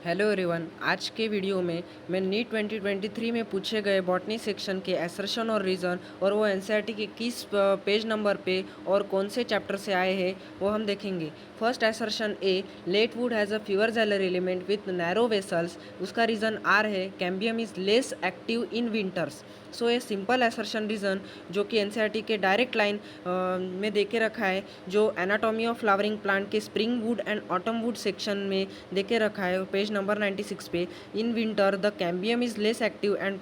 Hello everyone. आज के video में मैं नीट 2023 में पूछे गए बॉटनी सेक्शन के असर्शन और रीज़न और वो एनसीईआरटी के किस पेज नंबर पे और कौन से चैप्टर से आए हैं वो हम देखेंगे। First assertion A, late wood has a fewer जेलर एलिमेंट विथ नैरो वेसल्स। उसका रीज़न आर है, cambium is less active in winters. So ये सिंपल असर्शन रीज़न जो कि एनसीईआरटी के डायरेक्ट लाइन में दे के रखा है, जो एनाटॉमी ऑफ फ्लावरिंग प्लांट के spring would and autumn would section में दे के रखा है पेज नंबर 96 पे। In winter the cambium is less active and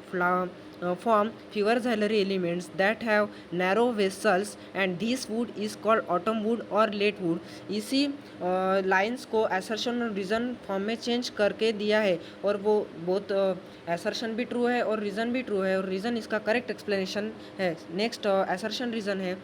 form fewer xylary elements that have narrow vessels and this wood is called autumn wood or late wood। इसी lines को assertion और reason form में change करके दिया है और वो बहुत assertion भी ट्रू है और रीज़न भी ट्रू है और रीज़न इसका करेक्ट एक्सप्लेनेशन है। नेक्स्ट assertion रीज़न है,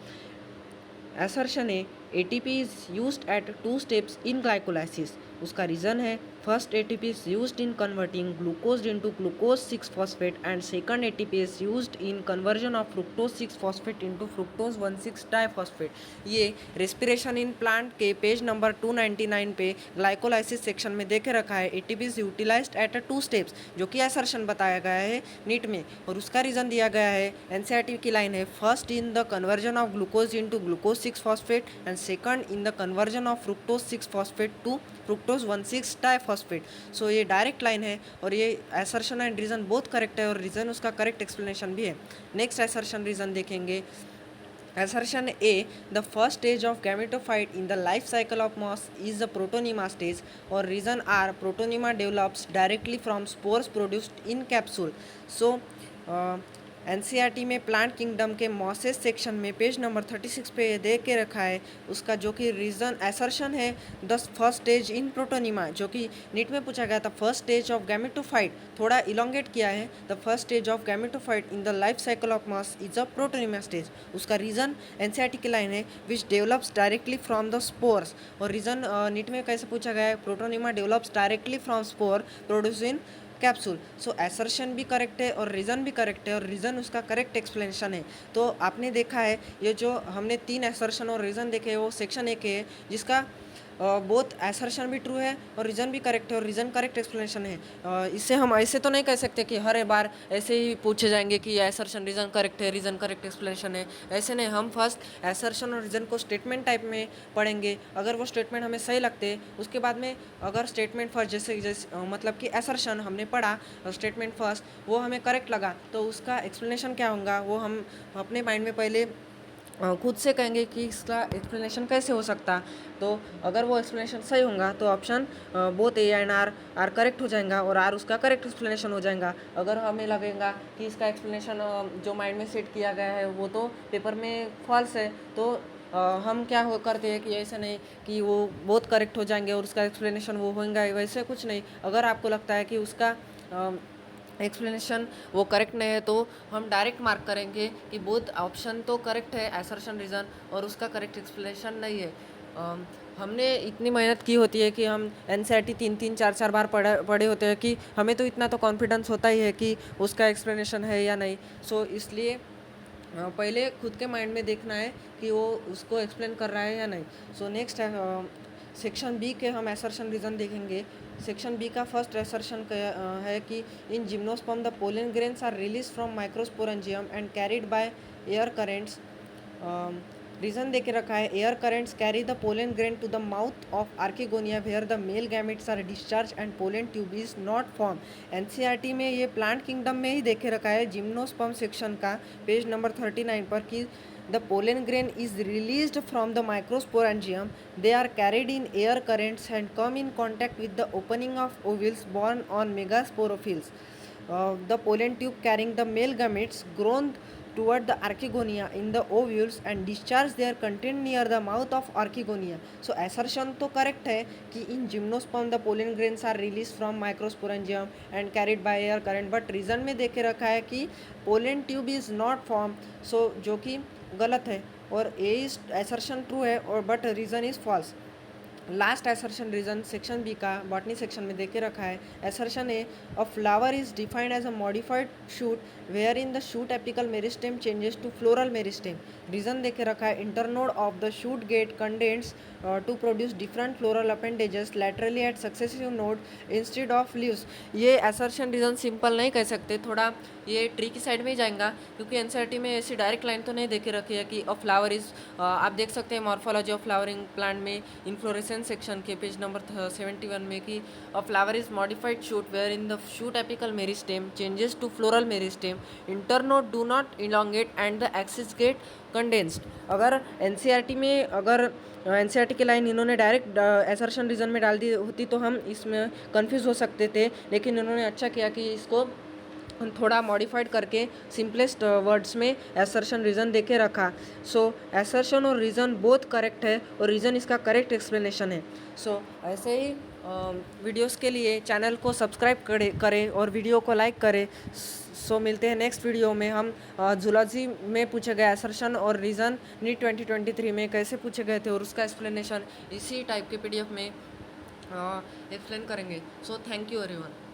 assertion है ATP is used at two steps in glycolysis। उसका रीज़न है, first ATP is used in converting glucose into glucose 6 phosphate and second ATP is used in conversion of fructose 6 phosphate into fructose 1,6 diphosphate। ये respiration in plant के page number 299 पे glycolysis section में देखे रखा है। ATP is utilized at a two steps, जो कि assertion बताया गया है नीट में और उसका रीज़न दिया गया है। NCERT की लाइन है, first in the conversion of glucose into glucose 6 phosphate and second in the conversion of fructose 6 phosphate to fructose 1,6 diphosphate. So ये डायरेक्ट लाइन है और ये असर्शन एंड रीज़न बहुत करेक्ट है और रीज़न उसका करेक्ट एक्सप्लेनेशन भी है। नेक्स्ट असर्शन रीज़न देखेंगे। Assertion A, the first stage of gametophyte in the life cycle of moss is the protonema stage और reason R, protonema develops directly from spores produced in capsule। So NCERT में plant kingdom के mosses section में page number 36 पे दे के रखा है उसका, जो कि रीज़न असर्शन है the first stage in protonema, जो कि नीट में पूछा गया था। फर्स्ट स्टेज ऑफ गैमेटोफाइट थोड़ा इलोंगेट किया है, the first stage of gametophyte in the life cycle of moss is a protonema stage. उसका रीज़न एनसीईआरटी की लाइन है, which develops directly from the spores और रीज़न नीट में कैसे पूछा गया है, protonema develops directly from spore produce in capsule. So assertion भी करेक्ट है और रीज़न भी करेक्ट है और रीज़न उसका करेक्ट एक्सप्लेनेशन है। तो आपने देखा है ये जो हमने 3 असर्शन और रीज़न देखे वो सेक्शन एक है जिसका बोथ असर्शन भी ट्रू है और रीज़न भी करेक्ट है और रीज़न करेक्ट एक्सप्लेनेशन है। इससे हम ऐसे तो नहीं कह सकते कि हर एक बार ऐसे ही पूछे जाएंगे कि असर्शन रीज़न करेक्ट है, रीज़न करेक्ट एक्सप्लेनेशन है, ऐसे नहीं। हम फर्स्ट असर्शन और रीज़न को स्टेटमेंट टाइप में पढ़ेंगे, अगर वो स्टेटमेंट हमें सही लगते उसके बाद में अगर स्टेटमेंट फर्स्ट जैसे मतलब कि असर्शन हमने पढ़ा स्टेटमेंट फर्स्ट वो हमें करेक्ट लगा तो उसका एक्सप्लेनेशन क्या होगा वो हम अपने माइंड में पहले खुद से कहेंगे कि इसका एक्सप्लेनेशन कैसे हो सकता। तो अगर वो एक्सप्लेनेशन सही होगा तो option both A and R correct हो जाएगा और आर उसका करेक्ट एक्सप्लेनेशन हो जाएगा। अगर हमें लगेगा कि इसका एक्सप्लेनेशन जो माइंड में सेट किया गया है वो तो पेपर में फॉल्स है तो हम क्या हो करते हैं कि ऐसे नहीं कि वो बहुत करेक्ट हो जाएंगे और उसका एक्सप्लेनेशन वो होगा, वैसे कुछ नहीं। अगर आपको लगता है कि उसका एक्सप्लेनेशन वो करेक्ट नहीं है तो हम डायरेक्ट मार्क करेंगे कि बोथ ऑप्शन तो करेक्ट है असर्शन रीज़न और उसका करेक्ट एक्सप्लेनेशन नहीं है। हमने इतनी मेहनत की होती है कि हम एनसीईआरटी 3-4 बार पढ़े होते हैं कि हमें तो इतना तो कॉन्फिडेंस होता ही है कि उसका एक्सप्लेनेशन है या नहीं। सो इसलिए पहले खुद के माइंड में देखना है कि वो उसको एक्सप्लेन कर रहा है या नहीं। सो नेक्स्ट सेक्शन बी के हम असर्शन रीज़न देखेंगे। सेक्शन बी का फर्स्ट असर्शन है कि in gymnosperm the pollen grains are release from microsporangium and carried by air currents. Reason दे के रखा है, air currents carry the pollen grain to the mouth of archegonia where the male gametes are discharge and pollen tube is not form. NCERT में ये plant kingdom में ही देखे रखा है जिम्नोस्पर्म सेक्शन का पेज नंबर 39 पर कि the pollen grain is released from the microsporangium. They are carried in air currents and come in contact with the opening of ovules born on megasporophylls. The pollen tube carrying the male gametes grown toward the archegonia in the ovules and discharge their content near the mouth of archegonia. So assertion तो correct है कि in gymnosperm the pollen grains are released from microsporangium and carried by air current, but reason में देखे रखा है कि pollen tube is not formed, so जो कि गलत है और ए इज असर्शन ट्रू है और but reason is false. Last assertion reason section B का बॉटनी सेक्शन में देके रखा है। Assertion A, a flower is defined as a modified shoot where in the shoot apical meristem changes to floral meristem. Reason देके रखा है, internode of the shoot get condense to produce different floral appendages laterally at successive node instead of leaves. ये assertion reason simple नहीं कह सकते, थोड़ा ये tree की साइड में ही जाएगा, क्योंकि एनसीईआरटी में ऐसी डायरेक्ट लाइन तो नहीं देके रखी है कि अ फ्लावर इज, आप देख सकते हैं मॉर्फोलॉजी ऑफ फ्लावरिंग प्लांट में इन्फ्लोरेसेंस सेक्शन के पेज नंबर 71 में कि a flower is modified shoot where in the shoot apical meristem changes to floral meristem, internode do not elongate and the axis get condensed. अगर NCERT में अगर NCERT की line इन्होंने direct assertion reason में डाल दी होती तो हम इसमें कंफ्यूज हो सकते थे, लेकिन इन्होंने अच्छा किया कि इसको थोड़ा मॉडिफाइड करके सिंपलेस्ट वर्ड्स में एसर्शन रीज़न देके रखा। सो एसर्शन और रीज़न बोथ करेक्ट है और रीज़न इसका करेक्ट एक्सप्लेनेशन है। सो ऐसे ही वीडियोस के लिए चैनल को सब्सक्राइब करें और वीडियो को लाइक करें। सो मिलते हैं नेक्स्ट वीडियो में। हम जूलॉजी में पूछे गए एसर्शन और रीज़न नीट 2023 में कैसे पूछे गए थे और उसका एक्सप्लेनेशन इसी टाइप के PDF में एक्सप्लेन करेंगे। So thank you everyone.